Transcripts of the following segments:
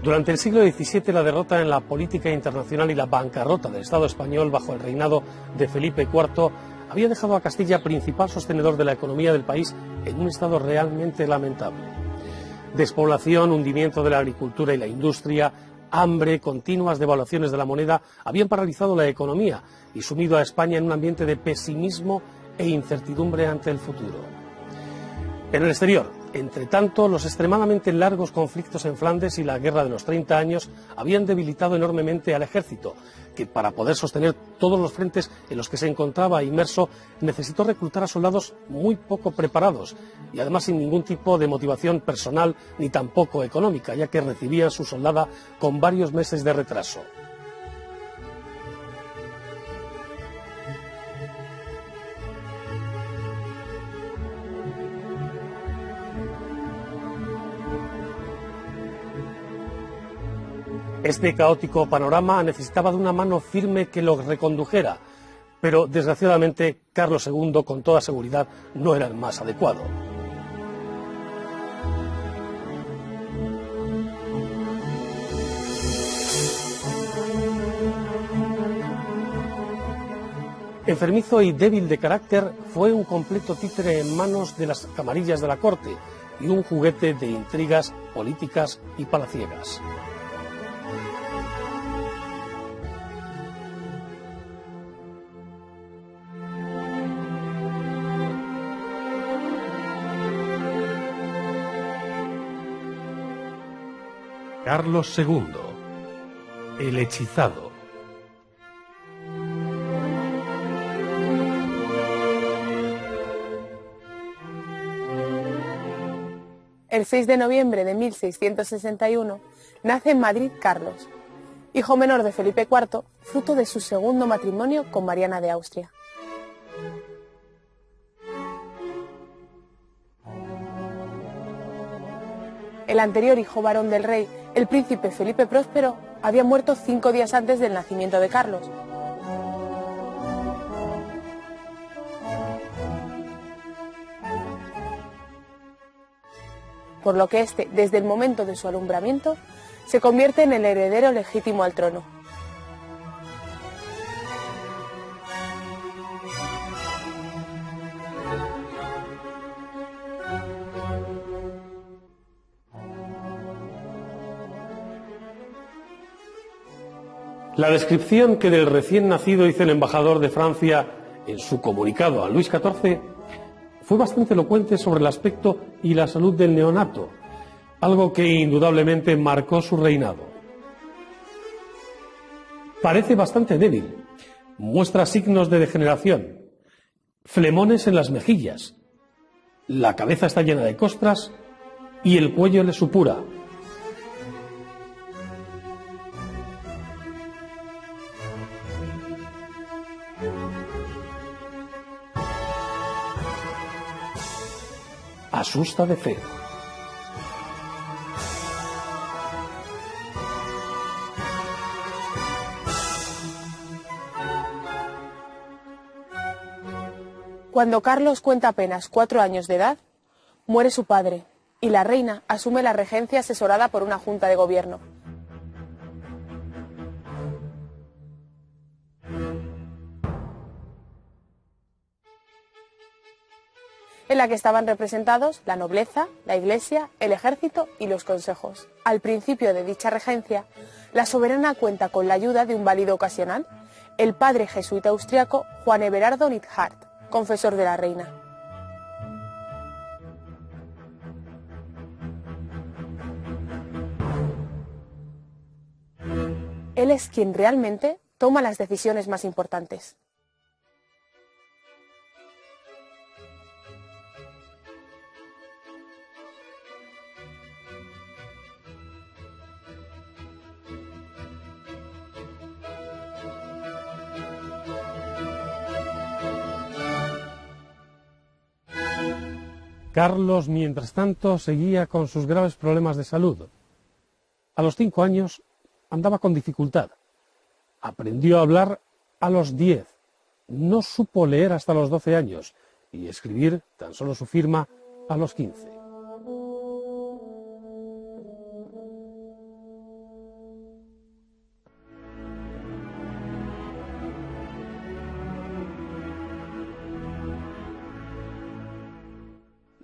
Durante el siglo XVII, la derrota en la política internacional y la bancarrota del Estado español bajo el reinado de Felipe IV había dejado a Castilla, principal sostenedor de la economía del país, en un estado realmente lamentable. Despoblación, hundimiento de la agricultura y la industria, hambre, continuas devaluaciones de la moneda habían paralizado la economía y sumido a España en un ambiente de pesimismo e incertidumbre ante el futuro. En el exterior, entre tanto, los extremadamente largos conflictos en Flandes y la Guerra de los 30 años habían debilitado enormemente al ejército, que para poder sostener todos los frentes en los que se encontraba inmerso necesitó reclutar a soldados muy poco preparados y además sin ningún tipo de motivación personal ni tampoco económica, ya que recibían su soldada con varios meses de retraso. Este caótico panorama necesitaba de una mano firme que lo recondujera, pero desgraciadamente Carlos II, con toda seguridad, no era el más adecuado. Enfermizo y débil de carácter, fue un completo títere en manos de las camarillas de la corte y un juguete de intrigas políticas y palaciegas. Carlos II, el hechizado. El 6 de noviembre de 1661 nace en Madrid Carlos, hijo menor de Felipe IV, fruto de su segundo matrimonio con Mariana de Austria. El anterior hijo varón del rey, el príncipe Felipe Próspero, había muerto 5 días antes del nacimiento de Carlos. Por lo que éste, desde el momento de su alumbramiento, se convierte en el heredero legítimo al trono. La descripción que del recién nacido hizo el embajador de Francia en su comunicado a Luis XIV fue bastante elocuente sobre el aspecto y la salud del neonato, algo que indudablemente marcó su reinado. Parece bastante débil, muestra signos de degeneración, flemones en las mejillas, la cabeza está llena de costras y el cuello le supura. Asusta de feo. Cuando Carlos cuenta apenas 4 años de edad, muere su padre y la reina asume la regencia asesorada por una junta de gobierno. En la que estaban representados la nobleza, la iglesia, el ejército y los consejos. Al principio de dicha regencia, la soberana cuenta con la ayuda de un válido ocasional, el padre jesuita austriaco Juan Everardo Nithard, confesor de la reina. Él es quien realmente toma las decisiones más importantes. Carlos, mientras tanto, seguía con sus graves problemas de salud. A los 5 años andaba con dificultad. Aprendió a hablar a los 10. No supo leer hasta los 12 años y escribir tan solo su firma a los 15.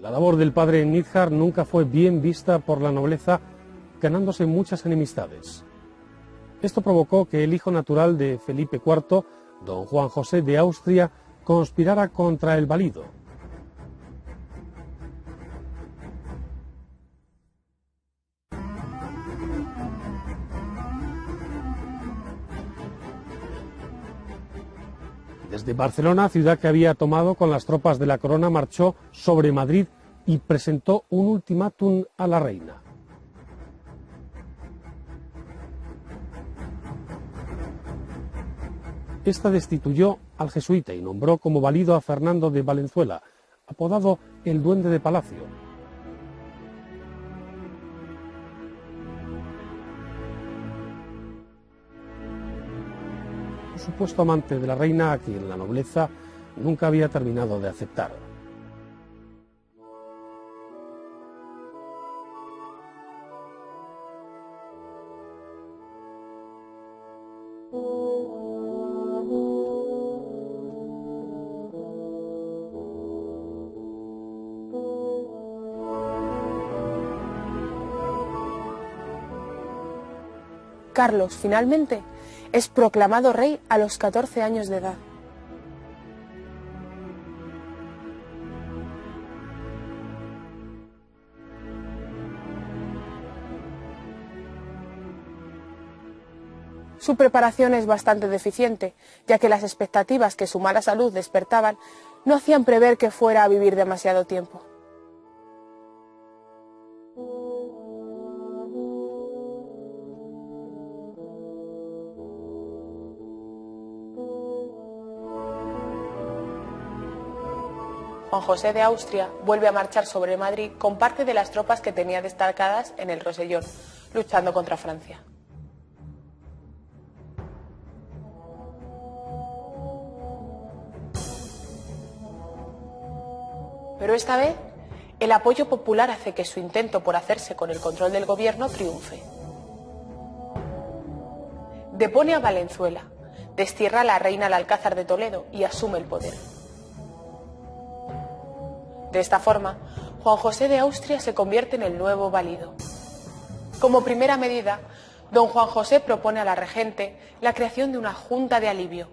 La labor del padre Nithard nunca fue bien vista por la nobleza, ganándose muchas enemistades. Esto provocó que el hijo natural de Felipe IV, don Juan José de Austria, conspirara contra el valido. Desde Barcelona, ciudad que había tomado con las tropas de la corona, marchó sobre Madrid y presentó un ultimátum a la reina. Esta destituyó al jesuita y nombró como valido a Fernando de Valenzuela, apodado el Duende de Palacio. Un supuesto amante de la reina, a quien la nobleza nunca había terminado de aceptar. Carlos, finalmente, es proclamado rey a los 14 años de edad. Su preparación es bastante deficiente, ya que las expectativas que su mala salud despertaban no hacían prever que fuera a vivir demasiado tiempo. Juan José de Austria vuelve a marchar sobre Madrid con parte de las tropas que tenía destacadas en el Rosellón, luchando contra Francia. Pero esta vez, el apoyo popular hace que su intento por hacerse con el control del gobierno triunfe. Depone a Valenzuela, destierra a la reina al Alcázar de Toledo y asume el poder. De esta forma, Juan José de Austria se convierte en el nuevo valido. Como primera medida, don Juan José propone a la regente la creación de una junta de alivio,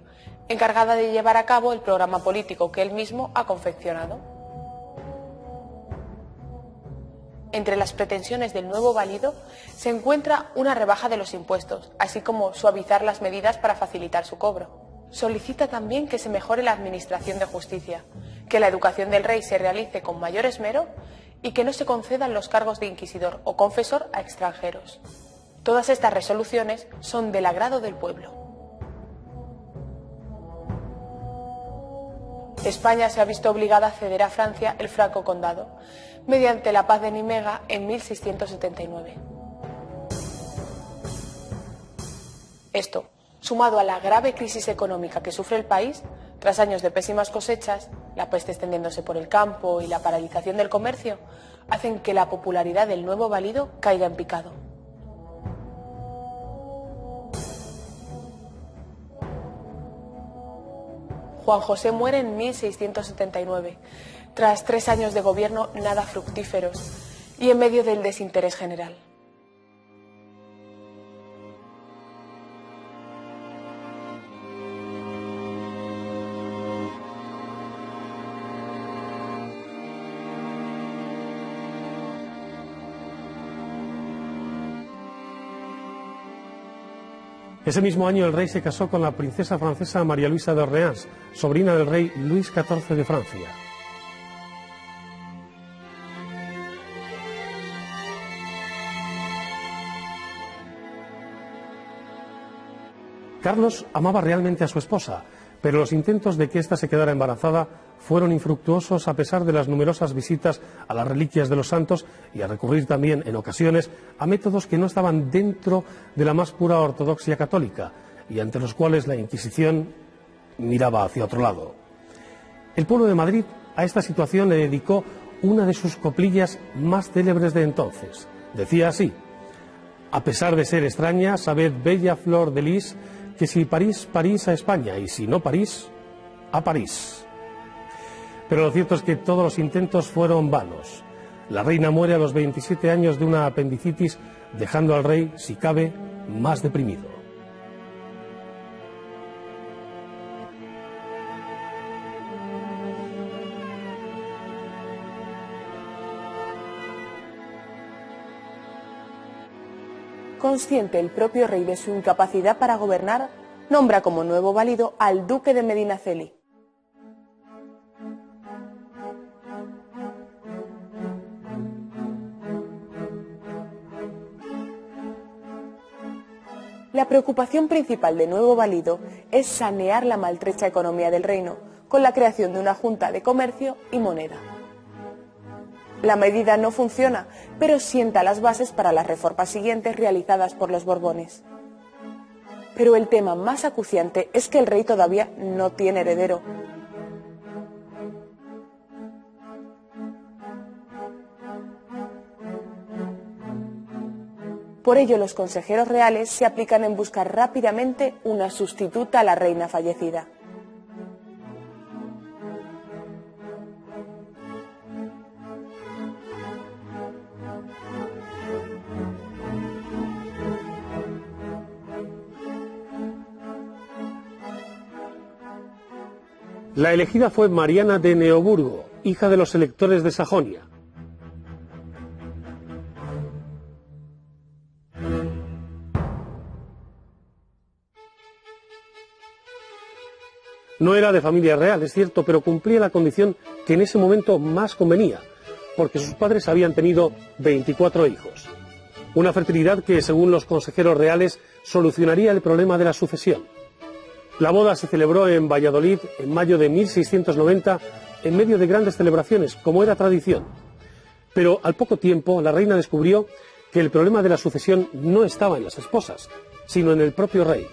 encargada de llevar a cabo el programa político que él mismo ha confeccionado. Entre las pretensiones del nuevo valido se encuentra una rebaja de los impuestos, así como suavizar las medidas para facilitar su cobro. Solicita también que se mejore la administración de justicia, que la educación del rey se realice con mayor esmero y que no se concedan los cargos de inquisidor o confesor a extranjeros. Todas estas resoluciones son del agrado del pueblo. España se ha visto obligada a ceder a Francia el Franco Condado, mediante la paz de Nimega en 1679. Esto, sumado a la grave crisis económica que sufre el país, tras años de pésimas cosechas, la peste extendiéndose por el campo y la paralización del comercio, hacen que la popularidad del nuevo valido caiga en picado. Juan José muere en 1679, tras 3 años de gobierno nada fructíferos y en medio del desinterés general. Ese mismo año el rey se casó con la princesa francesa María Luisa de Orleans, sobrina del rey Luis XIV de Francia. Carlos amaba realmente a su esposa, pero los intentos de que ésta se quedara embarazada fueron infructuosos a pesar de las numerosas visitas a las reliquias de los santos y a recurrir también, en ocasiones, a métodos que no estaban dentro de la más pura ortodoxia católica y ante los cuales la Inquisición miraba hacia otro lado. El pueblo de Madrid a esta situación le dedicó una de sus coplillas más célebres de entonces. Decía así: a pesar de ser extraña, sabed, bella flor de lis, que si París, París a España, y si no París, a París. Pero lo cierto es que todos los intentos fueron vanos. La reina muere a los 27 años de una apendicitis, dejando al rey, si cabe, más deprimido. Consciente el propio rey de su incapacidad para gobernar, nombra como nuevo válido al duque de Medinaceli. La preocupación principal de Nuevo Válido es sanear la maltrecha economía del reino, con la creación de una junta de comercio y moneda. La medida no funciona, pero sienta las bases para las reformas siguientes realizadas por los Borbones. Pero el tema más acuciante es que el rey todavía no tiene heredero. Por ello, los consejeros reales se aplican en buscar rápidamente una sustituta a la reina fallecida. La elegida fue Mariana de Neoburgo, hija de los electores de Sajonia. No era de familia real, es cierto, pero cumplía la condición que en ese momento más convenía, porque sus padres habían tenido 24 hijos. Una fertilidad que, según los consejeros reales, solucionaría el problema de la sucesión. La boda se celebró en Valladolid en mayo de 1690, en medio de grandes celebraciones, como era tradición. Pero al poco tiempo, la reina descubrió que el problema de la sucesión no estaba en las esposas, sino en el propio rey.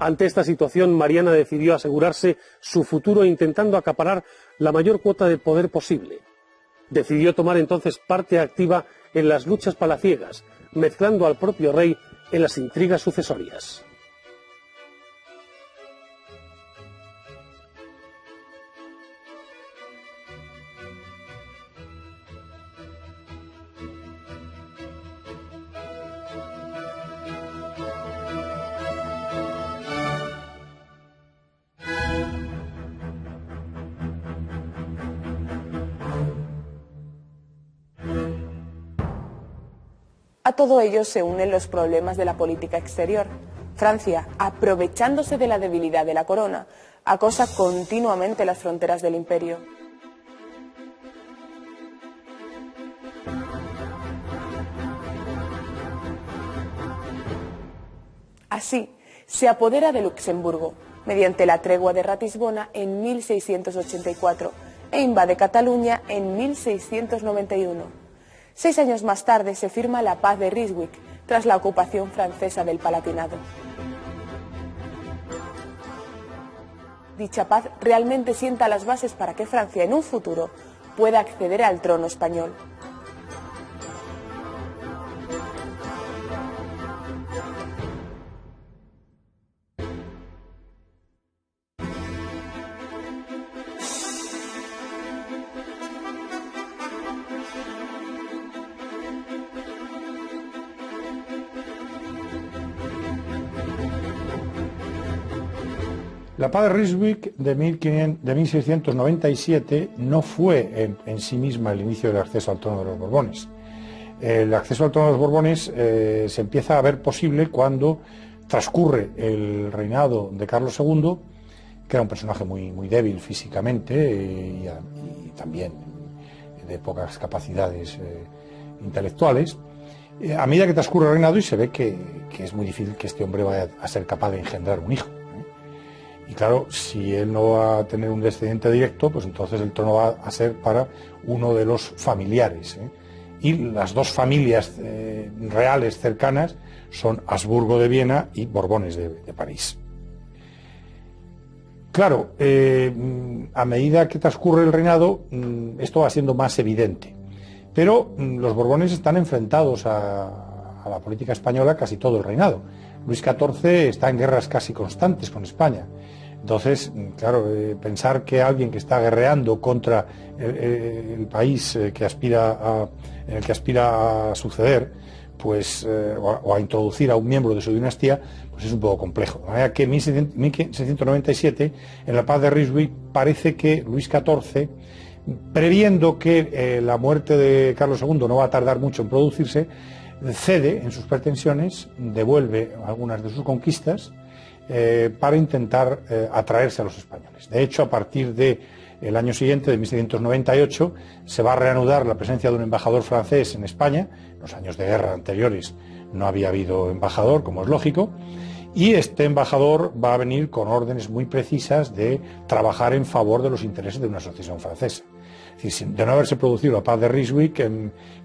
Ante esta situación, Mariana decidió asegurarse su futuro intentando acaparar la mayor cuota de poder posible. Decidió tomar entonces parte activa en las luchas palaciegas, mezclando al propio rey en las intrigas sucesorias. A todo ello se unen los problemas de la política exterior. Francia, aprovechándose de la debilidad de la corona, acosa continuamente las fronteras del imperio. Así, se apodera de Luxemburgo, mediante la tregua de Ratisbona en 1684, e invade Cataluña en 1691. 6 años más tarde se firma la Paz de Ryswick, tras la ocupación francesa del Palatinado. Dicha paz realmente sienta las bases para que Francia en un futuro pueda acceder al trono español. La Paz de Ryswick de 1697 no fue en sí misma el inicio del acceso al trono de los Borbones. El acceso al trono de los Borbones se empieza a ver posible cuando transcurre el reinado de Carlos II, que era un personaje muy débil físicamente y también de pocas capacidades intelectuales. A medida que transcurre el reinado y se ve que es muy difícil que este hombre vaya a ser capaz de engendrar un hijo. Y claro, si él no va a tener un descendiente directo, pues entonces el trono va a ser para uno de los familiares. Y las dos familias reales cercanas son Habsburgo de Viena y Borbones de París. Claro, a medida que transcurre el reinado, esto va siendo más evidente. Pero los Borbones están enfrentados a la política española casi todo el reinado. Luis XIV está en guerras casi constantes con España. Entonces, claro, pensar que alguien que está guerreando contra el país en el que aspira a suceder, pues, o a introducir a un miembro de su dinastía, pues es un poco complejo. De manera que en 1697, en la paz de Ryswick, parece que Luis XIV, previendo que la muerte de Carlos II no va a tardar mucho en producirse, cede en sus pretensiones, devuelve algunas de sus conquistas para intentar atraerse a los españoles. De hecho, a partir del año siguiente, de 1698, se va a reanudar la presencia de un embajador francés en España. En los años de guerra anteriores no había habido embajador, como es lógico, y este embajador va a venir con órdenes muy precisas de trabajar en favor de los intereses de una asociación francesa. Es decir, de no haberse producido la paz de Ryswick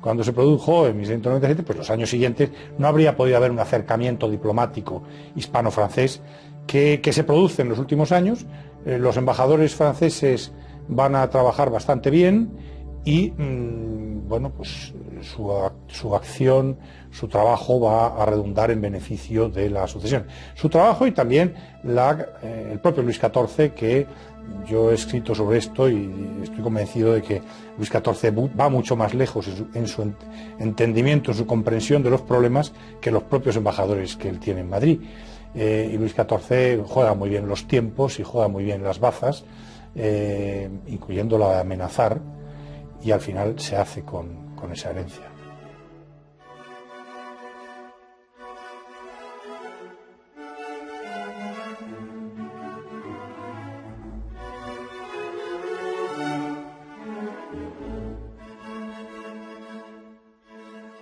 cuando se produjo en 1697, pues los años siguientes no habría podido haber un acercamiento diplomático hispano-francés que se produce en los últimos años. Los embajadores franceses van a trabajar bastante bien y bueno, pues su acción, su trabajo va a redundar en beneficio de la sucesión. Su trabajo y también el propio Luis XIV, que yo he escrito sobre esto y estoy convencido de que Luis XIV va mucho más lejos en su entendimiento, en su comprensión de los problemas que los propios embajadores que él tiene en Madrid. Y Luis XIV juega muy bien los tiempos y juega muy bien las bazas, incluyendo la de amenazar, y al final se hace con esa herencia.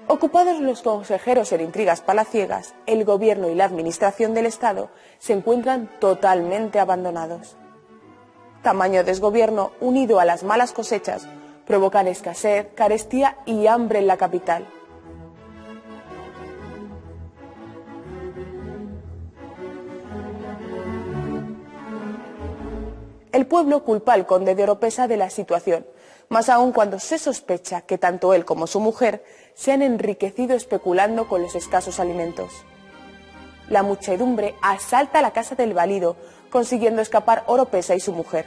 Ocupados los consejeros en intrigas palaciegas, el gobierno y la administración del Estado se encuentran totalmente abandonados. Tamaño desgobierno, unido a las malas cosechas, provocan escasez, carestía y hambre en la capital. El pueblo culpa al conde de Oropesa de la situación, más aún cuando se sospecha que tanto él como su mujer se han enriquecido especulando con los escasos alimentos. La muchedumbre asalta la casa del valido, consiguiendo escapar Oropesa y su mujer.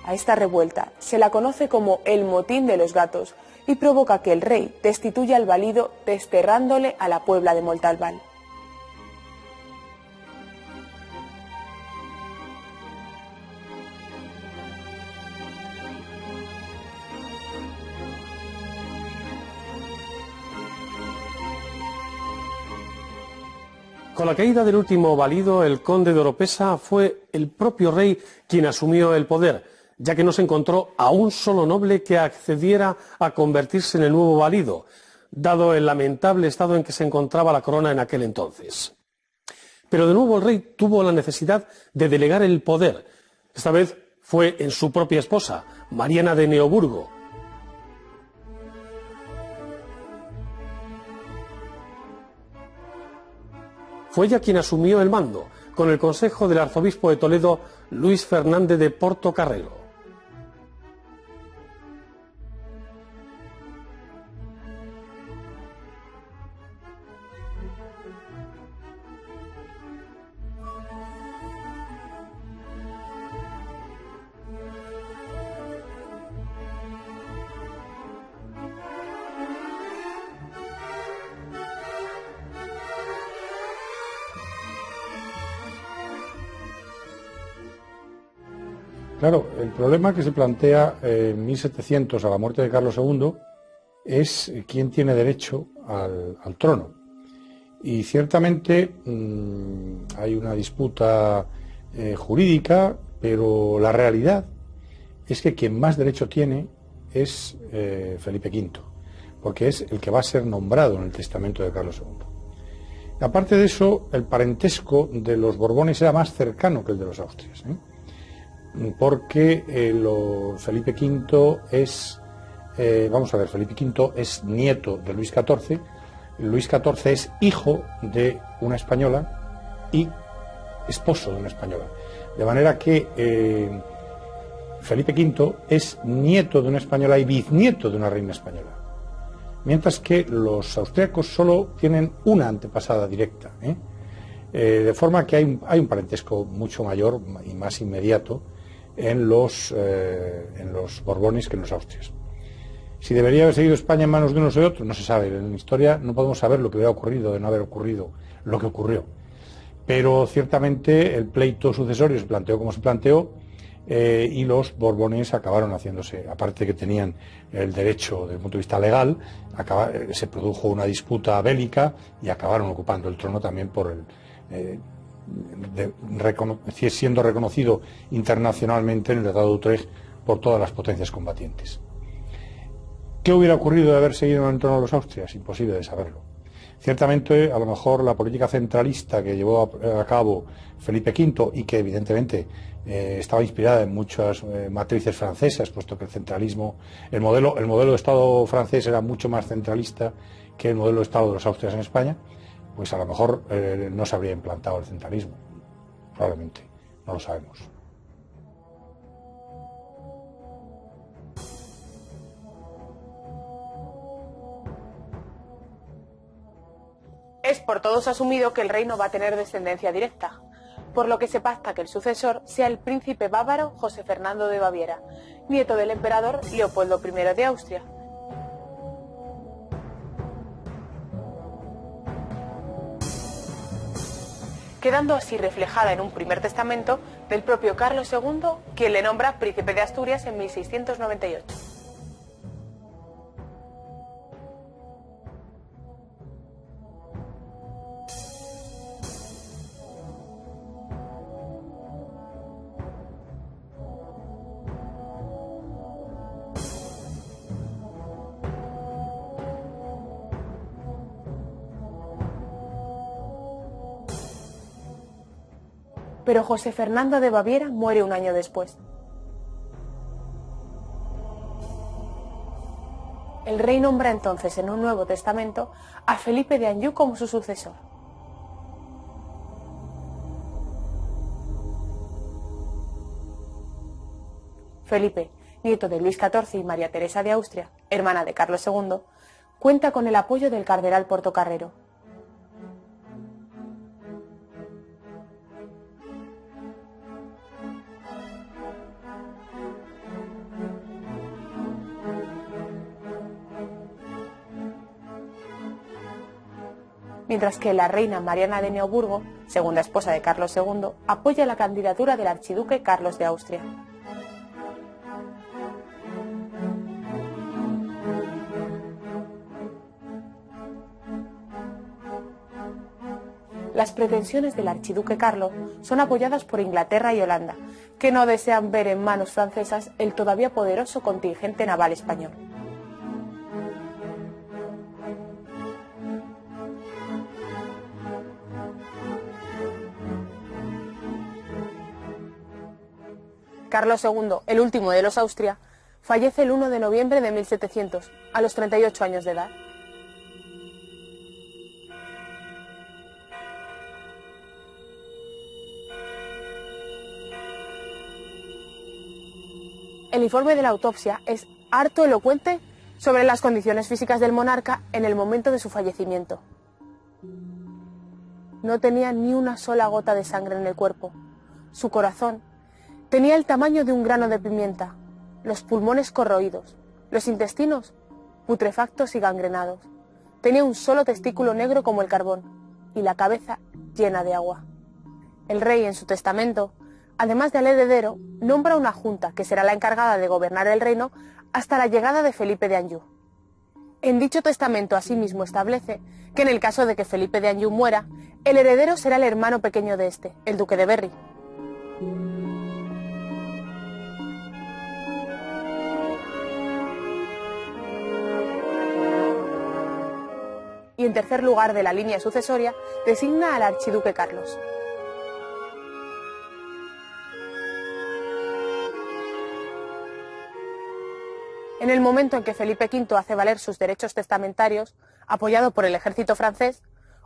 A esta revuelta se la conoce como el motín de los gatos y provoca que el rey destituya al valido desterrándole a la Puebla de Montalbán. Con la caída del último valido, el conde de Oropesa, fue el propio rey quien asumió el poder, ya que no se encontró a un solo noble que accediera a convertirse en el nuevo valido, dado el lamentable estado en que se encontraba la corona en aquel entonces. Pero de nuevo el rey tuvo la necesidad de delegar el poder. Esta vez fue en su propia esposa, Mariana de Neoburgo. Fue ella quien asumió el mando, con el consejo del arzobispo de Toledo, Luis Fernández de Portocarrero. Claro, el problema que se plantea en 1700 a la muerte de Carlos II es quién tiene derecho al trono. Y ciertamente hay una disputa jurídica, pero la realidad es que quien más derecho tiene es Felipe V, porque es el que va a ser nombrado en el testamento de Carlos II. Aparte de eso, el parentesco de los Borbones era más cercano que el de los Austrias, porque Felipe V es, Felipe V es nieto de Luis XIV, Luis XIV es hijo de una española y esposo de una española. De manera que Felipe V es nieto de una española y bisnieto de una reina española. Mientras que los austríacos solo tienen una antepasada directa, de forma que hay un parentesco mucho mayor y más inmediato en los Borbones que en los Austrias. Si debería haber seguido España en manos de unos o de otros, no se sabe. En la historia no podemos saber lo que hubiera ocurrido de no haber ocurrido lo que ocurrió. Pero ciertamente el pleito sucesorio se planteó como se planteó, y los Borbones acabaron haciéndose, aparte de que tenían el derecho desde el punto de vista legal, se produjo una disputa bélica y acabaron ocupando el trono también por siendo reconocido internacionalmente en el Tratado de Utrecht por todas las potencias combatientes. ¿Qué hubiera ocurrido de haber seguido en el trono de los Austrias? Imposible de saberlo. Ciertamente, a lo mejor la política centralista que llevó a cabo Felipe V y que evidentemente estaba inspirada en muchas matrices francesas, puesto que el centralismo, el modelo de Estado francés era mucho más centralista que el modelo de Estado de los Austrias en España, pues a lo mejor no se habría implantado el centralismo. Probablemente, no lo sabemos. Es por todos asumido que el reino va a tener descendencia directa, por lo que se pacta que el sucesor sea el príncipe bávaro José Fernando de Baviera, nieto del emperador Leopoldo I de Austria. Quedando así reflejada en un primer testamento del propio Carlos II, quien le nombra príncipe de Asturias en 1698. Pero José Fernando de Baviera muere un año después. El rey nombra entonces en un Nuevo Testamento a Felipe de Anjou como su sucesor. Felipe, nieto de Luis XIV y María Teresa de Austria, hermana de Carlos II, cuenta con el apoyo del cardenal Portocarrero. Mientras que la reina Mariana de Neoburgo, segunda esposa de Carlos II, apoya la candidatura del archiduque Carlos de Austria. Las pretensiones del archiduque Carlos son apoyadas por Inglaterra y Holanda, que no desean ver en manos francesas el todavía poderoso contingente naval español. Carlos II, el último de los Austria, fallece el 1 de noviembre de 1700, a los 38 años de edad. El informe de la autopsia es harto elocuente sobre las condiciones físicas del monarca en el momento de su fallecimiento. No tenía ni una sola gota de sangre en el cuerpo. Su corazón tenía el tamaño de un grano de pimienta, los pulmones corroídos, los intestinos putrefactos y gangrenados. Tenía un solo testículo negro como el carbón y la cabeza llena de agua. El rey, en su testamento, además del heredero, nombra una junta que será la encargada de gobernar el reino hasta la llegada de Felipe de Anjou. En dicho testamento asimismo establece que en el caso de que Felipe de Anjou muera, el heredero será el hermano pequeño de este, el duque de Berry. Y en tercer lugar de la línea sucesoria, designa al archiduque Carlos. En el momento en que Felipe V hace valer sus derechos testamentarios, apoyado por el ejército francés,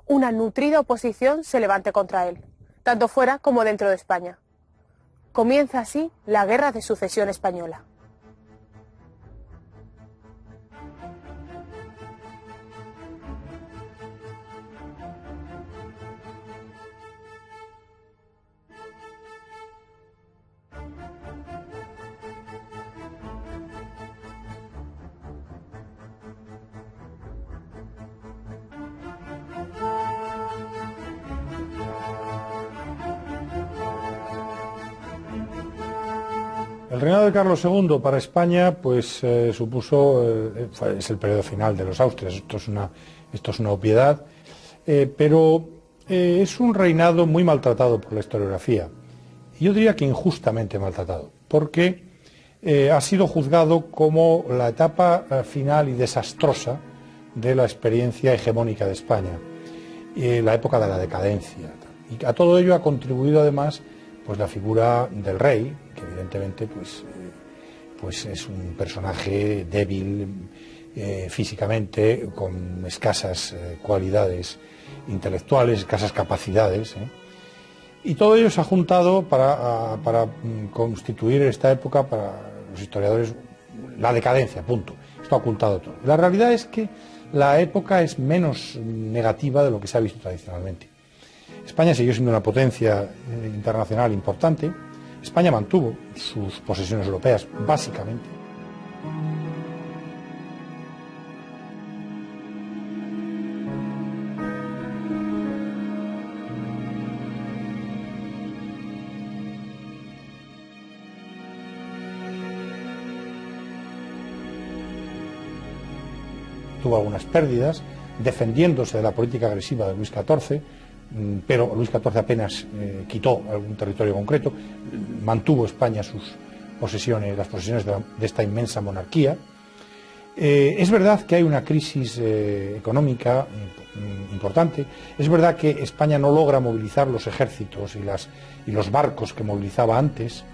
una nutrida oposición se levanta contra él, tanto fuera como dentro de España. Comienza así la Guerra de Sucesión Española. El reinado de Carlos II para España pues supuso, es el periodo final de los Austrias, esto es una obviedad, pero es un reinado muy maltratado por la historiografía. Yo diría que injustamente maltratado, porque ha sido juzgado como la etapa final y desastrosa de la experiencia hegemónica de España, la época de la decadencia. Y a todo ello ha contribuido además pues la figura del rey, que evidentemente pues es un personaje débil físicamente, con escasas cualidades intelectuales, escasas capacidades, y todo ello se ha juntado para constituir esta época, para los historiadores, la decadencia, punto. Esto ha ocultado todo. La realidad es que la época es menos negativa de lo que se ha visto tradicionalmente. España siguió siendo una potencia internacional importante. España mantuvo sus posesiones europeas, básicamente. Tuvo algunas pérdidas, defendiéndose de la política agresiva de Luis XIV, pero Luis XIV apenas quitó algún territorio concreto, mantuvo España sus posesiones, las posesiones de esta inmensa monarquía. Es verdad que hay una crisis económica importante, es verdad que España no logra movilizar los ejércitos y los barcos que movilizaba antes,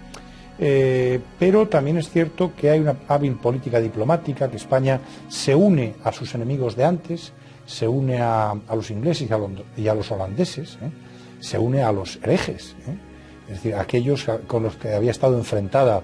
pero también es cierto que hay una hábil política diplomática, que España se une a sus enemigos de antes, se une a los ingleses y a los holandeses, se une a los herejes, es decir, a aquellos con los que había estado enfrentada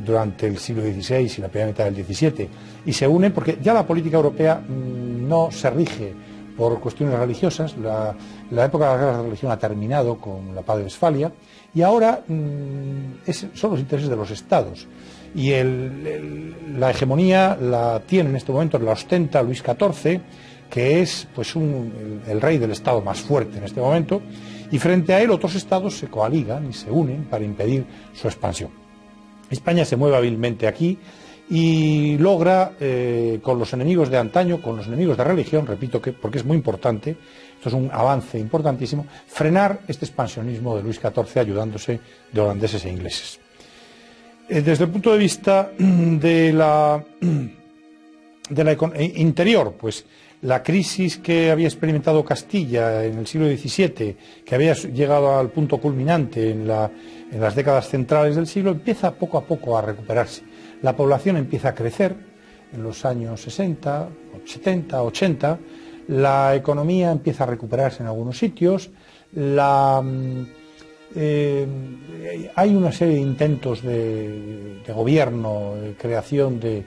durante el siglo XVI y la primera mitad del XVII, y se une porque ya la política europea no se rige por cuestiones religiosas. La época de las guerras de religión ha terminado con la paz de Westfalia, y ahora son los intereses de los estados, y la hegemonía la tiene en este momento, la ostenta Luis XIV, que es pues el rey del estado más fuerte en este momento, y frente a él otros estados se coaligan y se unen para impedir su expansión. España se mueve hábilmente aquí y logra, con los enemigos de antaño, con los enemigos de religión, repito, porque es muy importante, esto es un avance importantísimo, frenar este expansionismo de Luis XIV ayudándose de holandeses e ingleses. Desde el punto de vista de la interior, pues la crisis que había experimentado Castilla en el siglo XVII, que había llegado al punto culminante en las décadas centrales del siglo, empieza poco a poco a recuperarse. La población empieza a crecer en los años 60, 70, 80, la economía empieza a recuperarse en algunos sitios, hay una serie de intentos de gobierno, de creación de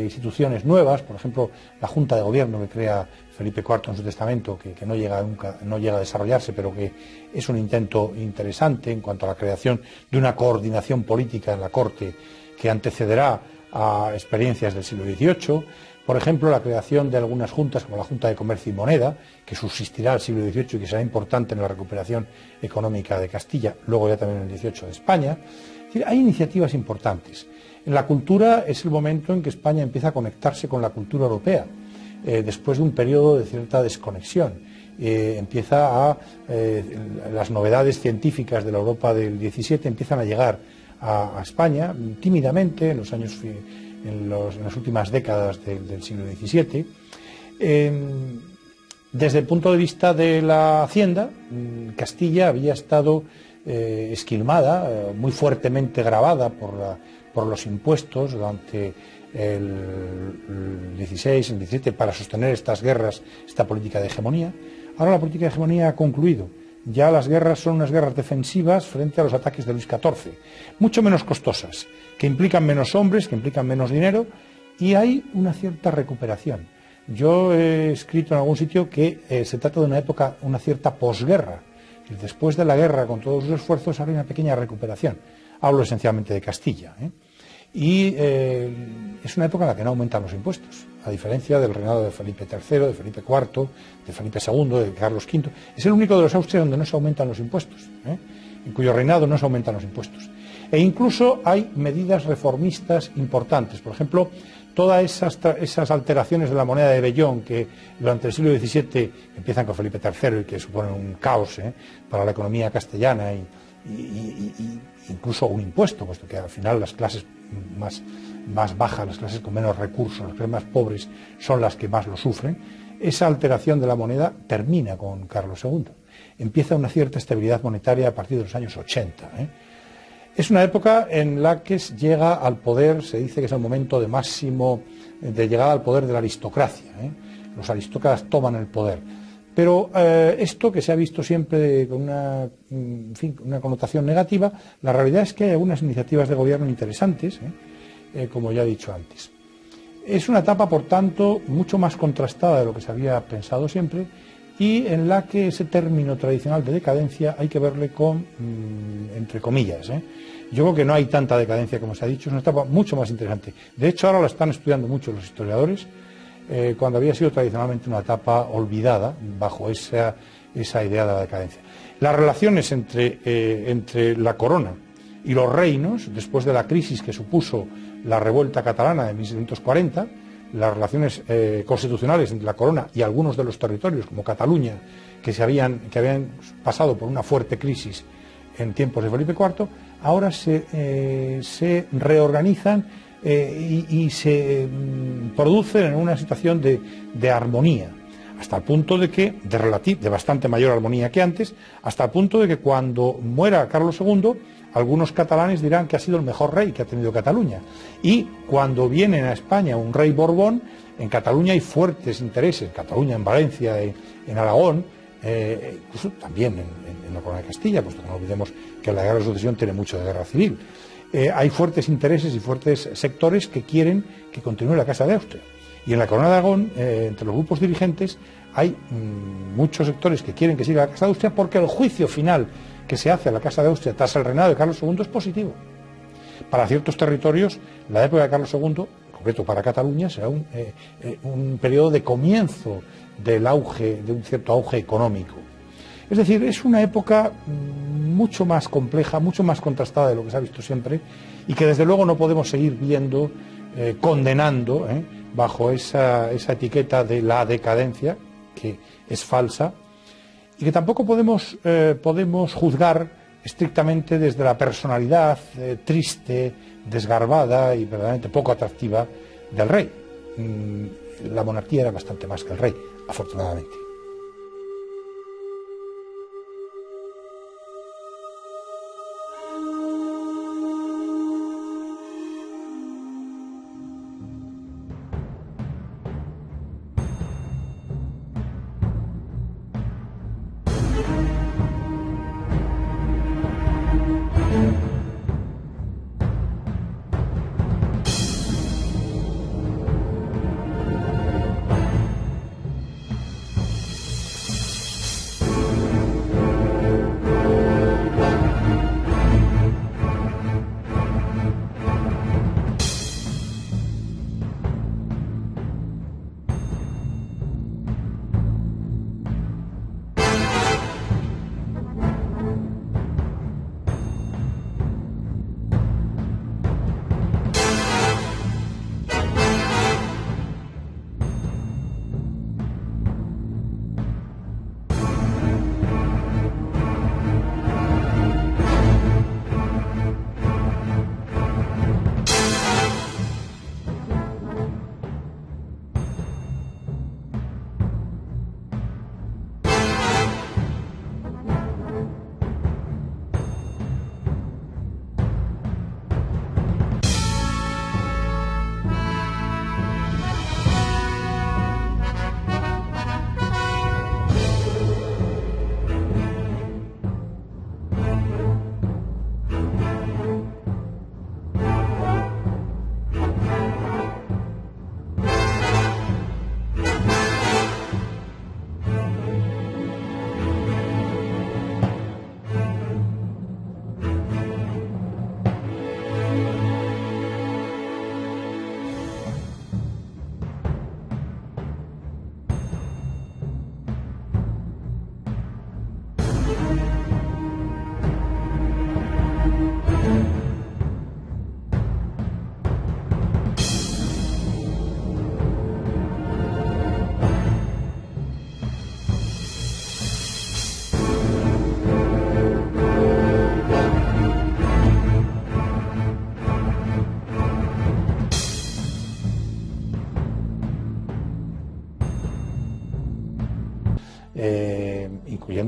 instituciones nuevas, por ejemplo, la Junta de Gobierno que crea Felipe IV en su testamento, que no llega a desarrollarse, pero que es un intento interesante en cuanto a la creación de una coordinación política en la Corte que antecederá a experiencias del siglo XVIII. Por ejemplo, la creación de algunas juntas, como la Junta de Comercio y Moneda, que subsistirá al siglo XVIII y que será importante en la recuperación económica de Castilla, luego ya también en el XVIII de España. Es decir, hay iniciativas importantes. En la cultura es el momento en que España empieza a conectarse con la cultura europea, después de un periodo de cierta desconexión. Las novedades científicas de la Europa del XVII empiezan a llegar a España tímidamente en las últimas décadas del siglo XVII. Desde el punto de vista de la hacienda, Castilla había estado esquilmada, muy fuertemente gravada por los impuestos durante el 16, el 17, para sostener estas guerras, esta política de hegemonía. Ahora la política de hegemonía ha concluido. Ya las guerras son unas guerras defensivas frente a los ataques de Luis XIV, mucho menos costosas, que implican menos hombres, que implican menos dinero, y hay una cierta recuperación. Yo he escrito en algún sitio que se trata de una época, una cierta posguerra. Después de la guerra, con todos sus esfuerzos, hay una pequeña recuperación. Hablo esencialmente de Castilla, Y es una época en la que no aumentan los impuestos, a diferencia del reinado de Felipe III, de Felipe IV, de Felipe II, de Carlos V. Es el único de los Austrias donde no se aumentan los impuestos, en cuyo reinado no se aumentan los impuestos. E incluso hay medidas reformistas importantes. Por ejemplo, todas esas alteraciones de la moneda de vellón que durante el siglo XVII empiezan con Felipe III y que suponen un caos para la economía castellana y incluso un impuesto, puesto que al final las clases más bajas, las clases con menos recursos, las clases más pobres son las que más lo sufren. Esa alteración de la moneda termina con Carlos II. Empieza una cierta estabilidad monetaria a partir de los años 80. Es una época en la que llega al poder, se dice que es el momento de máximo de llegada al poder de la aristocracia. Los aristócratas toman el poder. Pero esto que se ha visto siempre con una connotación negativa, la realidad es que hay algunas iniciativas de gobierno interesantes, como ya he dicho antes. Es una etapa, por tanto, mucho más contrastada de lo que se había pensado siempre y en la que ese término tradicional de decadencia hay que verle con, entre comillas. Yo creo que no hay tanta decadencia como se ha dicho, es una etapa mucho más interesante. De hecho, ahora la están estudiando mucho los historiadores, cuando había sido tradicionalmente una etapa olvidada bajo esa idea de la decadencia. Las relaciones entre la corona y los reinos, después de la crisis que supuso la revuelta catalana de 1740, las relaciones constitucionales entre la corona y algunos de los territorios, como Cataluña, que habían pasado por una fuerte crisis en tiempos de Felipe IV, ahora se reorganizan y se producen en una situación de armonía, hasta el punto de que, de bastante mayor armonía que antes, hasta el punto de que cuando muera Carlos II, algunos catalanes dirán que ha sido el mejor rey que ha tenido Cataluña. Y cuando viene a España un rey Borbón, en Cataluña hay fuertes intereses, en Cataluña, en Valencia, en Aragón, incluso también en la corona de Castilla, puesto que no olvidemos que la guerra de sucesión tiene mucho de guerra civil. Hay fuertes intereses y fuertes sectores que quieren que continúe la Casa de Austria. Y en la corona de Aragón, entre los grupos dirigentes, hay muchos sectores que quieren que siga la Casa de Austria porque el juicio final que se hace a la Casa de Austria tras el reinado de Carlos II es positivo. Para ciertos territorios, la época de Carlos II, en concreto para Cataluña, será un periodo de comienzo de un cierto auge económico. Es decir, es una época mucho más compleja, mucho más contrastada de lo que se ha visto siempre y que desde luego no podemos seguir viendo, condenando bajo esa etiqueta de la decadencia, que es falsa, y que tampoco podemos juzgar estrictamente desde la personalidad triste, desgarbada y verdaderamente poco atractiva del rey. La monarquía era bastante más que el rey, afortunadamente.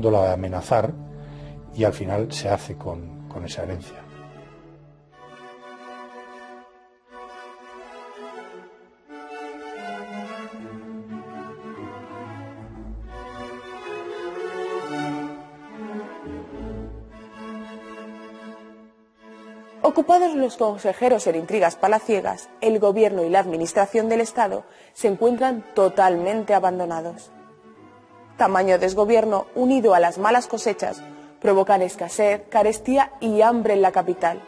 pudiéndola amenazar, y al final se hace con esa herencia. Ocupados los consejeros en intrigas palaciegas, el gobierno y la administración del Estado se encuentran totalmente abandonados. Tamaño desgobierno, unido a las malas cosechas, provocan escasez, carestía y hambre en la capital.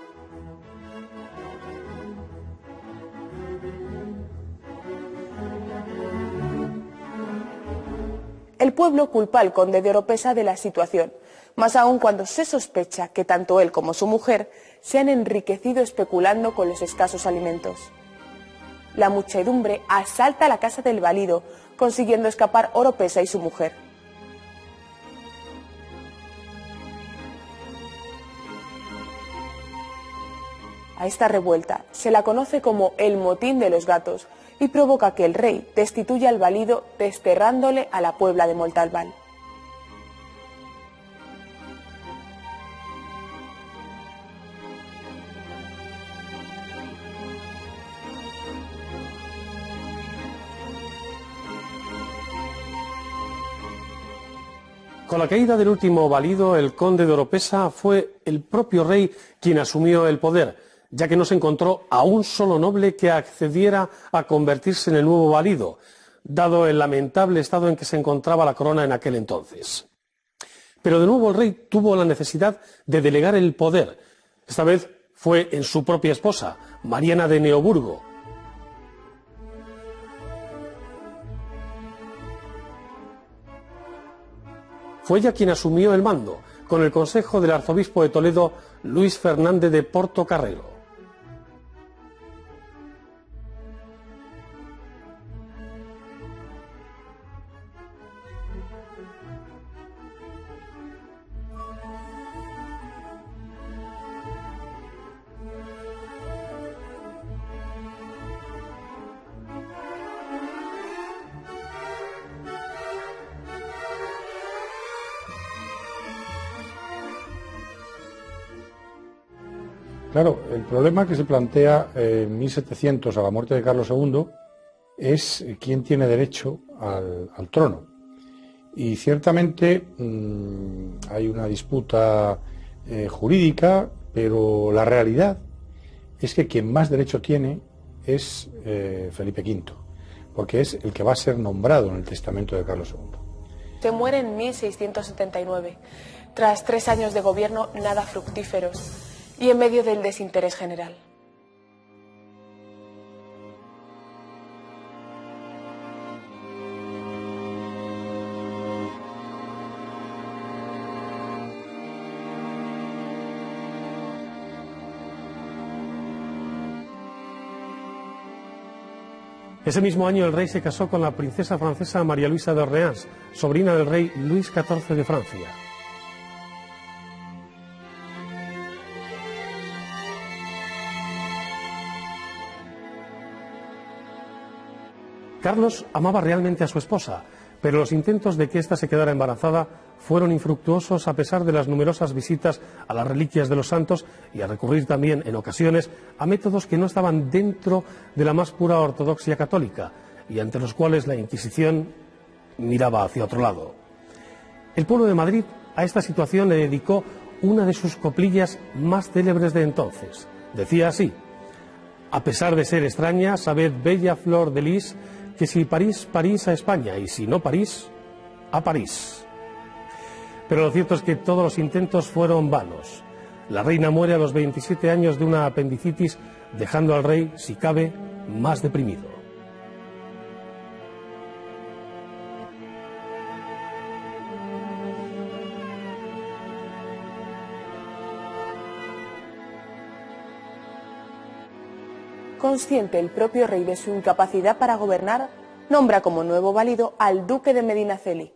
El pueblo culpa al conde de Oropesa de la situación, más aún cuando se sospecha que tanto él como su mujer se han enriquecido especulando con los escasos alimentos. La muchedumbre asalta la casa del valido, consiguiendo escapar Oropesa y su mujer. A esta revuelta se la conoce como el motín de los gatos y provoca que el rey destituya al valido desterrándole a la Puebla de Montalbán. Con la caída del último valido, el conde de Oropesa, fue el propio rey quien asumió el poder, ya que no se encontró a un solo noble que accediera a convertirse en el nuevo valido, dado el lamentable estado en que se encontraba la corona en aquel entonces. Pero de nuevo el rey tuvo la necesidad de delegar el poder. Esta vez fue en su propia esposa, Mariana de Neoburgo. Fue ella quien asumió el mando, con el consejo del arzobispo de Toledo, Luis Fernández de Portocarrero. Claro, el problema que se plantea en 1700 a la muerte de Carlos II es quién tiene derecho al trono. Y ciertamente hay una disputa jurídica, pero la realidad es que quien más derecho tiene es Felipe V, porque es el que va a ser nombrado en el testamento de Carlos II. Se muere en 1679, tras 3 años de gobierno nada fructíferos y en medio del desinterés general. Ese mismo año el rey se casó con la princesa francesa María Luisa de Orleans, sobrina del rey Luis XIV de Francia. Carlos amaba realmente a su esposa, pero los intentos de que ésta se quedara embarazada fueron infructuosos a pesar de las numerosas visitas a las reliquias de los santos y a recurrir también, en ocasiones, a métodos que no estaban dentro de la más pura ortodoxia católica y ante los cuales la Inquisición miraba hacia otro lado. El pueblo de Madrid a esta situación le dedicó una de sus coplillas más célebres de entonces. Decía así: a pesar de ser extraña, sabed, bella flor de lis, que si París, París a España, y si no París, a París. Pero lo cierto es que todos los intentos fueron vanos. La reina muere a los 27 años de una apendicitis, dejando al rey, si cabe, más deprimido. Consciente el propio rey de su incapacidad para gobernar, nombra como nuevo válido al duque de Medinaceli.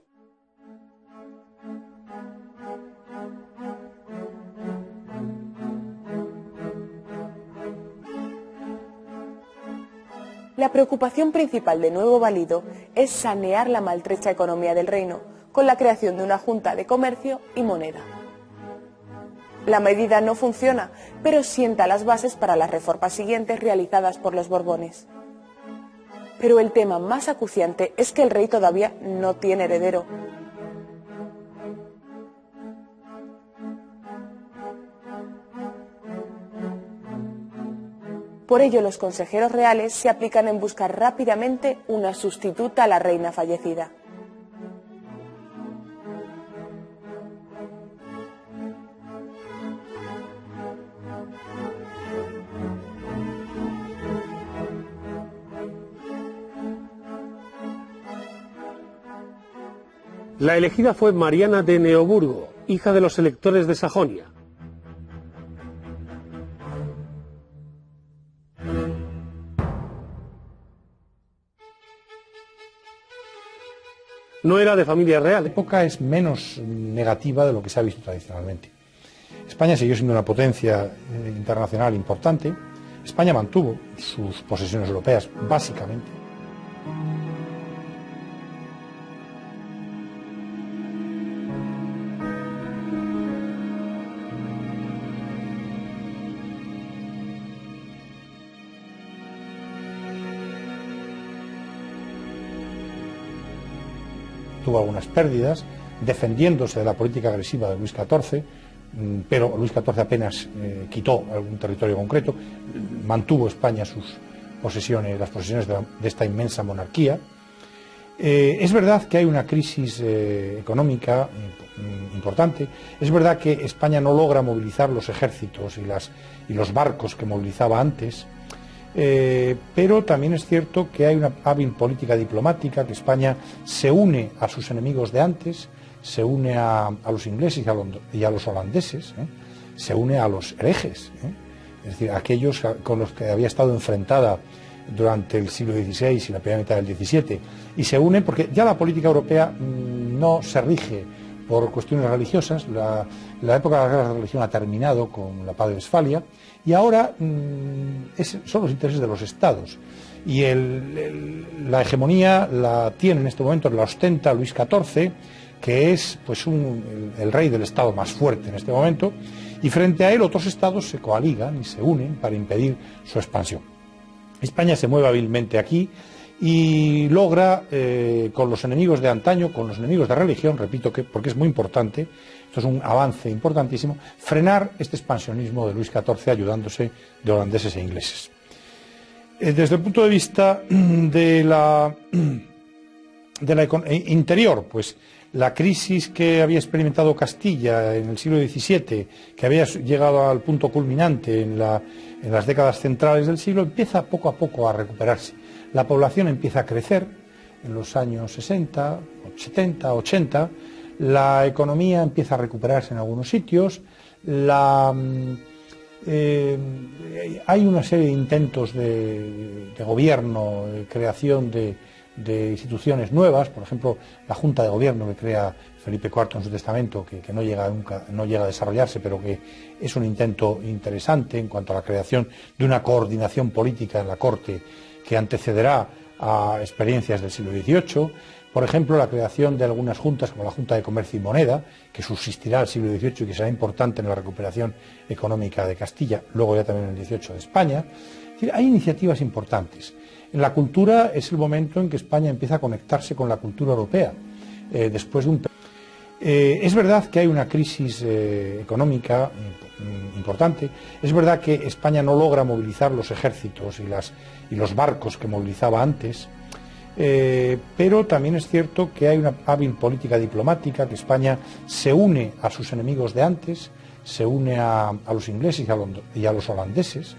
La preocupación principal de nuevo válido es sanear la maltrecha economía del reino, con la creación de una Junta de Comercio y Moneda. La medida no funciona, pero sienta las bases para las reformas siguientes realizadas por los Borbones. Pero el tema más acuciante es que el rey todavía no tiene heredero. Por ello, los consejeros reales se aplican en buscar rápidamente una sustituta a la reina fallecida. La elegida fue Mariana de Neoburgo, hija de los electores de Sajonia. No era de familia real. La época es menos negativa de lo que se ha visto tradicionalmente. España siguió siendo una potencia internacional importante. España mantuvo sus posesiones europeas, básicamente. Tuvo algunas pérdidas, defendiéndose de la política agresiva de Luis XIV, pero Luis XIV apenas quitó algún territorio concreto, mantuvo España sus posesiones, las posesiones de esta inmensa monarquía. Es verdad que hay una crisis económica importante, es verdad que España no logra movilizar los ejércitos y los barcos que movilizaba antes, pero también es cierto que hay una hábil política diplomática, que España se une a sus enemigos de antes, se une a los ingleses y a los holandeses, se une a los herejes, es decir, a aquellos con los que había estado enfrentada durante el siglo XVI y la primera mitad del XVII, y se une porque ya la política europea no se rige por cuestiones religiosas. La época de las guerras de religión ha terminado con la paz de Westfalia y ahora son los intereses de los estados, y la hegemonía la tiene en este momento, la ostenta Luis XIV, que es pues el rey del estado más fuerte en este momento, y frente a él otros estados se coaligan y se unen para impedir su expansión. España se mueve hábilmente aquí y logra, con los enemigos de antaño, con los enemigos de religión, repito que porque es muy importante, esto es un avance importantísimo, frenar este expansionismo de Luis XIV ayudándose de holandeses e ingleses. Desde el punto de vista de la interior, pues la crisis que había experimentado Castilla en el siglo XVII, que había llegado al punto culminante en las décadas centrales del siglo, empieza poco a poco a recuperarse. La población empieza a crecer en los años 60, 70, 80, la economía empieza a recuperarse en algunos sitios, hay una serie de intentos de gobierno, de creación de instituciones nuevas, por ejemplo, la Junta de Gobierno que crea Felipe IV en su testamento, que no llega a desarrollarse, pero que es un intento interesante en cuanto a la creación de una coordinación política en la corte que antecederá a experiencias del siglo XVIII. Por ejemplo, la creación de algunas juntas, como la Junta de Comercio y Moneda, que subsistirá al siglo XVIII y que será importante en la recuperación económica de Castilla, luego ya también en el XVIII de España. Es decir, hay iniciativas importantes. En la cultura es el momento en que España empieza a conectarse con la cultura europea. Es verdad que hay una crisis económica importante, es verdad que España no logra movilizar los ejércitos y los barcos que movilizaba antes, pero también es cierto que hay una hábil política diplomática, que España se une a sus enemigos de antes, se une a los ingleses y a los holandeses,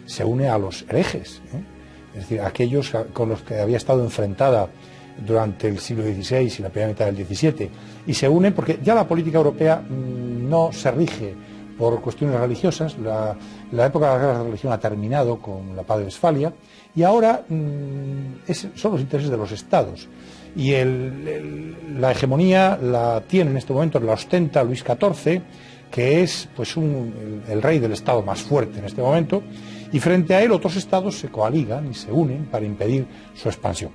se une a los herejes, es decir, a aquellos con los que había estado enfrentada durante el siglo XVI y la primera mitad del XVII, y se une porque ya la política europea no se rige por cuestiones religiosas. La época de las guerras de religión ha terminado con la paz de Westfalia y ahora son los intereses de los estados, y la hegemonía la tiene en este momento, la ostenta Luis XIV, que es pues el rey del estado más fuerte en este momento, y frente a él otros estados se coaligan y se unen para impedir su expansión.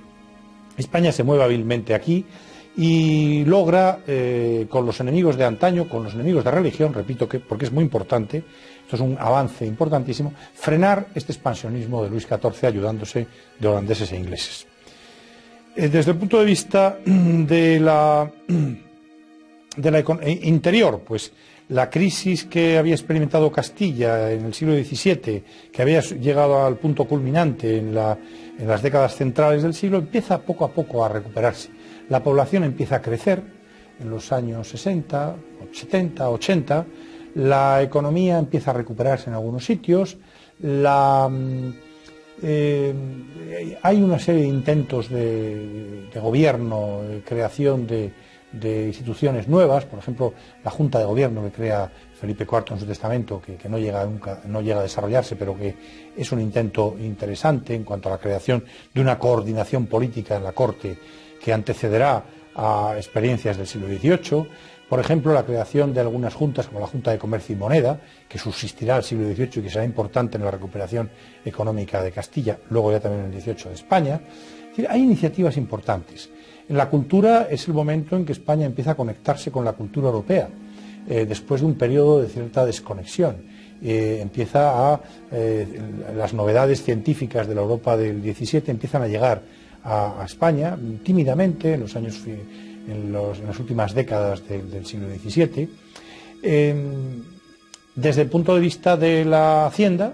España se mueve hábilmente aquí y logra, con los enemigos de antaño, con los enemigos de religión, repito que porque es muy importante, esto es un avance importantísimo, frenar este expansionismo de Luis XIV ayudándose de holandeses e ingleses. Desde el punto de vista de la interior, pues la crisis que había experimentado Castilla en el siglo XVII, que había llegado al punto culminante en las décadas centrales del siglo, empieza poco a poco a recuperarse. La población empieza a crecer en los años 60, 70, 80, la economía empieza a recuperarse en algunos sitios, hay una serie de intentos de gobierno, de creación de instituciones nuevas, por ejemplo, la Junta de Gobierno que crea Felipe IV en su testamento, que no llega a desarrollarse, pero que es un intento interesante en cuanto a la creación de una coordinación política en la corte que antecederá a experiencias del siglo XVIII. Por ejemplo, la creación de algunas juntas, como la Junta de Comercio y Moneda, que subsistirá al siglo XVIII y que será importante en la recuperación económica de Castilla, luego ya también en el XVIII de España. Es decir, hay iniciativas importantes. En la cultura es el momento en que España empieza a conectarse con la cultura europea, después de un periodo de cierta desconexión. Las novedades científicas de la Europa del XVII empiezan a llegar a España tímidamente en las últimas décadas del siglo XVII. Desde el punto de vista de la hacienda,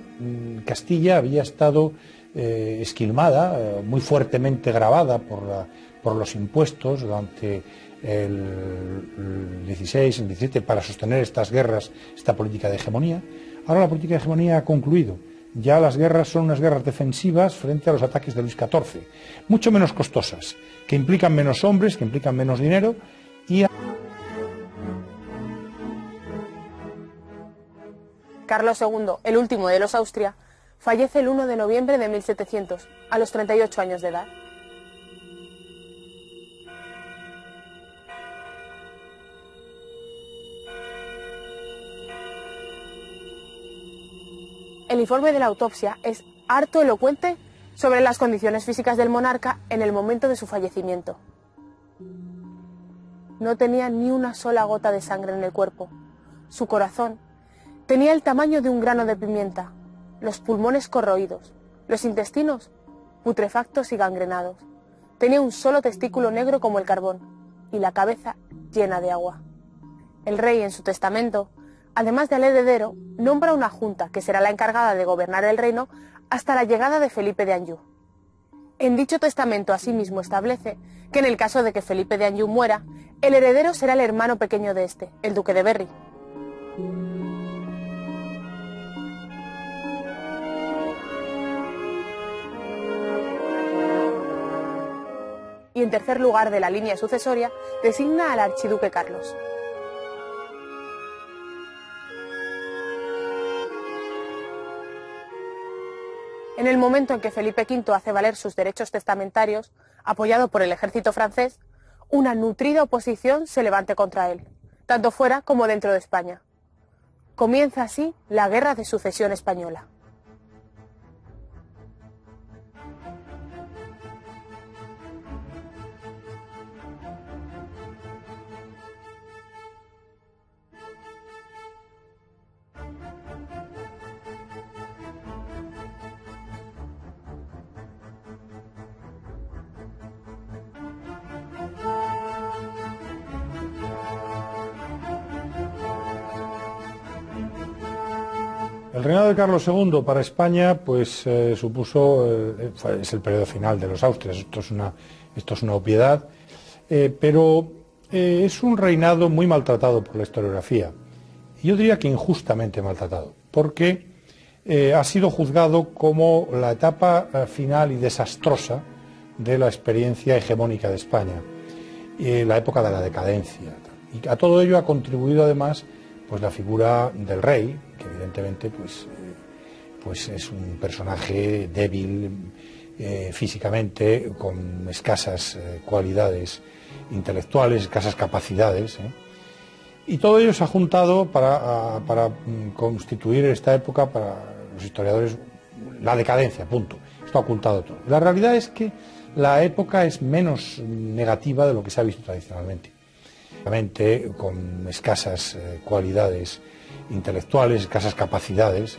Castilla había estado esquilmada, muy fuertemente gravada por los impuestos durante el XVI, el XVII, para sostener estas guerras, esta política de hegemonía. Ahora la política de hegemonía ha concluido. Ya las guerras son unas guerras defensivas frente a los ataques de Luis XIV, mucho menos costosas, que implican menos hombres, que implican menos dinero y... Carlos II, el último de los Austria, fallece el 1 de noviembre de 1700, a los 38 años de edad. El informe de la autopsia es harto elocuente sobre las condiciones físicas del monarca en el momento de su fallecimiento. No tenía ni una sola gota de sangre en el cuerpo. Su corazón tenía el tamaño de un grano de pimienta, los pulmones corroídos, los intestinos putrefactos y gangrenados. Tenía un solo testículo negro como el carbón y la cabeza llena de agua. El rey, en su testamento, además del heredero, nombra una junta que será la encargada de gobernar el reino hasta la llegada de Felipe de Anjou. En dicho testamento asimismo establece que en el caso de que Felipe de Anjou muera, el heredero será el hermano pequeño de este, el duque de Berry. Y en tercer lugar de la línea sucesoria, designa al archiduque Carlos. En el momento en que Felipe V hace valer sus derechos testamentarios, apoyado por el ejército francés, una nutrida oposición se levanta contra él, tanto fuera como dentro de España. Comienza así la Guerra de Sucesión Española. El reinado de Carlos II para España pues supuso, es el periodo final de los Austrias, esto es una obviedad, pero es un reinado muy maltratado por la historiografía. Yo diría que injustamente maltratado, porque ha sido juzgado como la etapa final y desastrosa de la experiencia hegemónica de España, la época de la decadencia. Y a todo ello ha contribuido además pues la figura del rey, que evidentemente pues es un personaje débil físicamente, con escasas cualidades intelectuales, escasas capacidades, y todo ello se ha juntado para constituir esta época, para los historiadores, la decadencia, punto. Esto ha ocultado todo. La realidad es que la época es menos negativa de lo que se ha visto tradicionalmente. Obviamente con escasas cualidades intelectuales, escasas capacidades,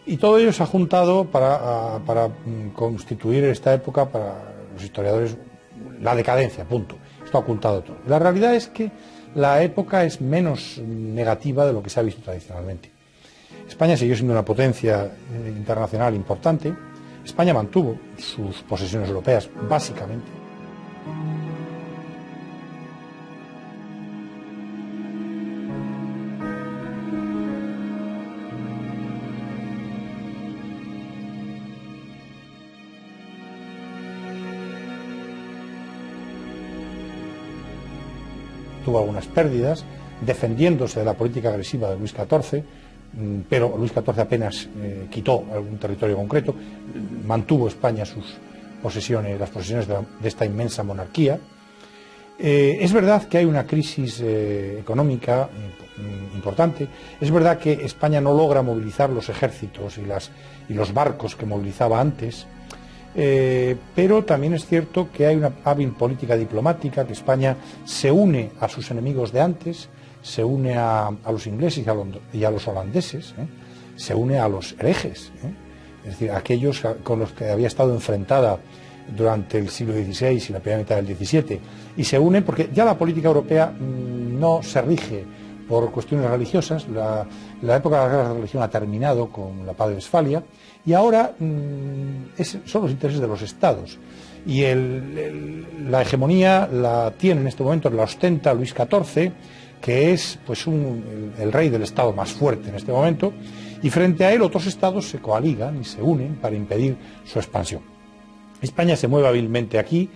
y todo ello se ha juntado para constituir esta época, para los historiadores, la decadencia, punto. Esto ha ocultado todo. La realidad es que la época es menos negativa de lo que se ha visto tradicionalmente. España siguió siendo una potencia internacional importante. España mantuvo sus posesiones europeas, básicamente. Tuvo algunas pérdidas, defendiéndose de la política agresiva de Luis XIV, pero Luis XIV apenas quitó algún territorio concreto, mantuvo España sus posesiones, las posesiones de esta inmensa monarquía. Es verdad que hay una crisis económica importante, es verdad que España no logra movilizar los ejércitos y los barcos que movilizaba antes, pero también es cierto que hay una hábil política diplomática, que España se une a sus enemigos de antes, se une a los ingleses y a los holandeses, se une a los herejes, es decir, a aquellos con los que había estado enfrentada durante el siglo XVI y la primera mitad del XVII, y se une porque ya la política europea no se rige por cuestiones religiosas. La época de las guerras de religión ha terminado con la paz de Westfalia, y ahora son los intereses de los estados, y la hegemonía la tiene en este momento, la ostenta Luis XIV, que es pues el rey del estado más fuerte en este momento, y frente a él otros estados se coaligan y se unen para impedir su expansión. España se mueve hábilmente aquí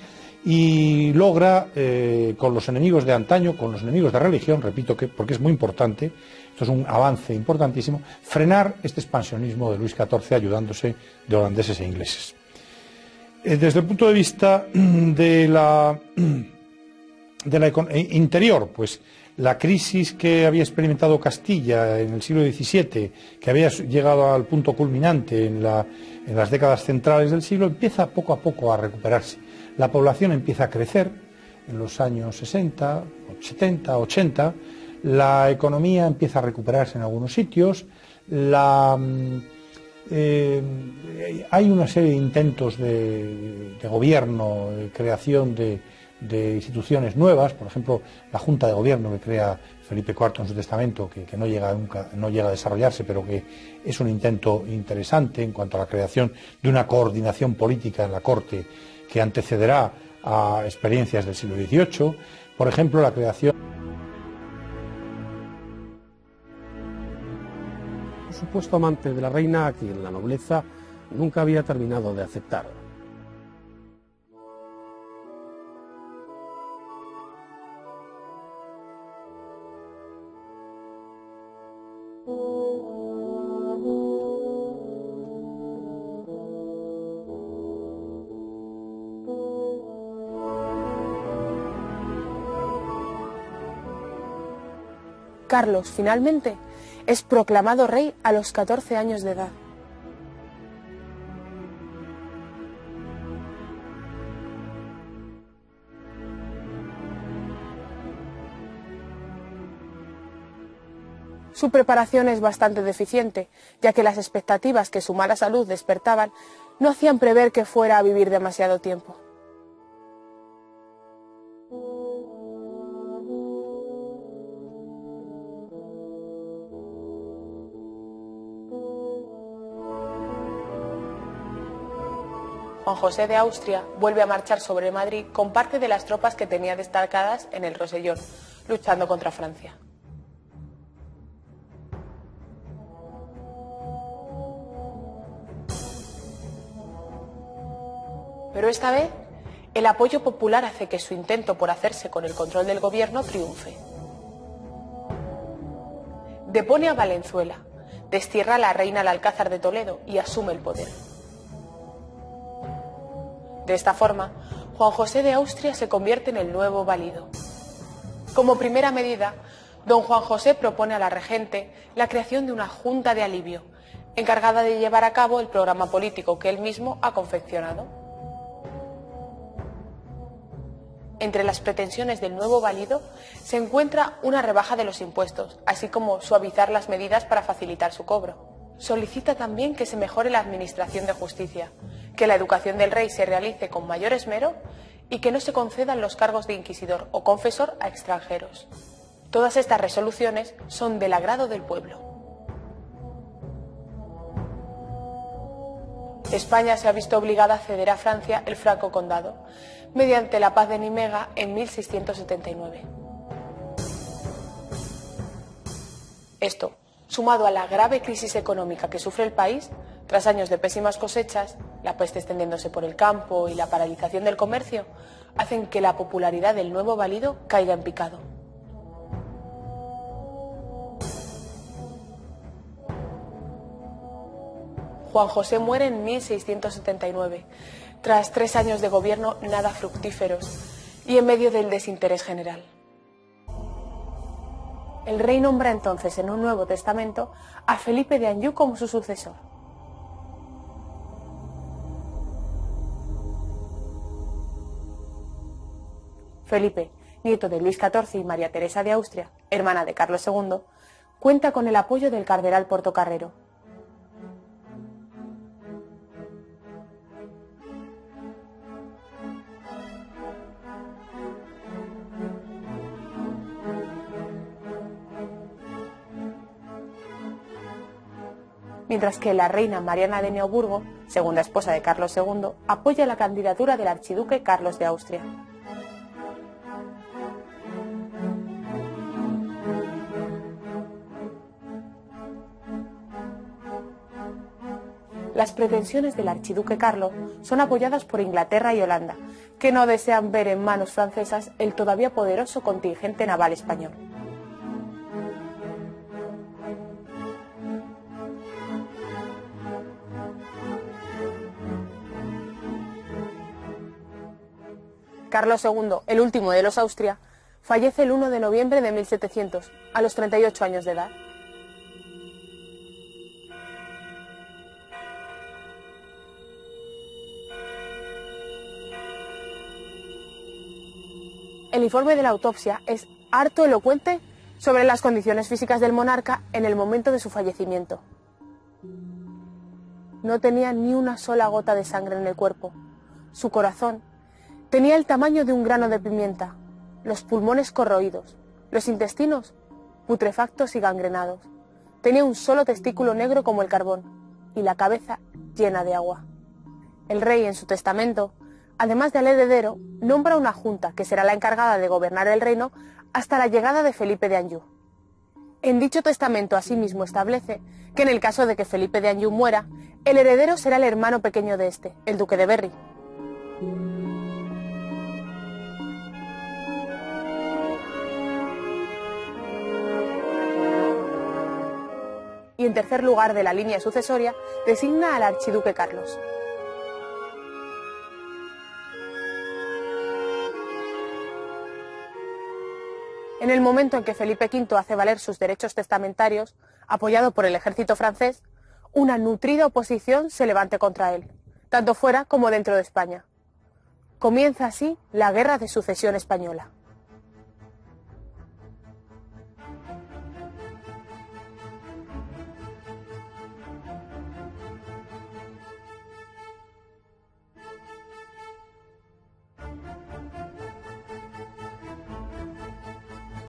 y logra, con los enemigos de antaño, con los enemigos de religión, repito que porque es muy importante, esto es un avance importantísimo, frenar este expansionismo de Luis XIV ayudándose de holandeses e ingleses. Desde el punto de vista de la interior, pues la crisis que había experimentado Castilla en el siglo XVII, que había llegado al punto culminante en las décadas centrales del siglo, empieza poco a poco a recuperarse. La población empieza a crecer en los años 60, 70, 80, la economía empieza a recuperarse en algunos sitios, hay una serie de intentos de gobierno, de creación de instituciones nuevas, por ejemplo, la Junta de Gobierno que crea Felipe IV en su testamento, que no llega a desarrollarse, pero que es un intento interesante en cuanto a la creación de una coordinación política en la corte que antecederá a experiencias del siglo XVIII, por ejemplo, la creación. Un supuesto amante de la reina, a quien la nobleza nunca había terminado de aceptar. Carlos, finalmente, es proclamado rey a los 14 años de edad. Su preparación es bastante deficiente, ya que las expectativas que su mala salud despertaban no hacían prever que fuera a vivir demasiado tiempo. Juan José de Austria vuelve a marchar sobre Madrid con parte de las tropas que tenía destacadas en el Rosellón, luchando contra Francia. Pero esta vez, el apoyo popular hace que su intento por hacerse con el control del gobierno triunfe. Depone a Valenzuela, destierra a la reina al Alcázar de Toledo y asume el poder. De esta forma, Juan José de Austria se convierte en el nuevo valido. Como primera medida, don Juan José propone a la regente la creación de una junta de alivio, encargada de llevar a cabo el programa político que él mismo ha confeccionado. Entre las pretensiones del nuevo valido se encuentra una rebaja de los impuestos, así como suavizar las medidas para facilitar su cobro. Solicita también que se mejore la administración de justicia, que la educación del rey se realice con mayor esmero y que no se concedan los cargos de inquisidor o confesor a extranjeros. Todas estas resoluciones son del agrado del pueblo. España se ha visto obligada a ceder a Francia el Franco Condado, mediante la paz de Nimega en 1679. Esto, sumado a la grave crisis económica que sufre el país, tras años de pésimas cosechas, la peste extendiéndose por el campo y la paralización del comercio, hacen que la popularidad del nuevo valido caiga en picado. Juan José muere en 1679, tras 3 años de gobierno nada fructíferos y en medio del desinterés general. El rey nombra entonces en un Nuevo Testamento a Felipe de Anjou como su sucesor. Felipe, nieto de Luis XIV y María Teresa de Austria, hermana de Carlos II, cuenta con el apoyo del cardenal Portocarrero. Mientras que la reina Mariana de Neoburgo, segunda esposa de Carlos II, apoya la candidatura del archiduque Carlos de Austria. Las pretensiones del archiduque Carlos son apoyadas por Inglaterra y Holanda, que no desean ver en manos francesas el todavía poderoso contingente naval español. Carlos II, el último de los Austria, fallece el 1 de noviembre de 1700, a los 38 años de edad. El informe de la autopsia es harto elocuente sobre las condiciones físicas del monarca en el momento de su fallecimiento. No tenía ni una sola gota de sangre en el cuerpo. Su corazón tenía el tamaño de un grano de pimienta, los pulmones corroídos, los intestinos putrefactos y gangrenados. Tenía un solo testículo negro como el carbón y la cabeza llena de agua. El rey, en su testamento, además del heredero, nombra una junta que será la encargada de gobernar el reino hasta la llegada de Felipe de Anjou. En dicho testamento asimismo establece que en el caso de que Felipe de Anjou muera, el heredero será el hermano pequeño de este, el duque de Berry. Y en tercer lugar de la línea sucesoria, designa al archiduque Carlos. En el momento en que Felipe V hace valer sus derechos testamentarios, apoyado por el ejército francés, una nutrida oposición se levanta contra él, tanto fuera como dentro de España. Comienza así la Guerra de Sucesión Española.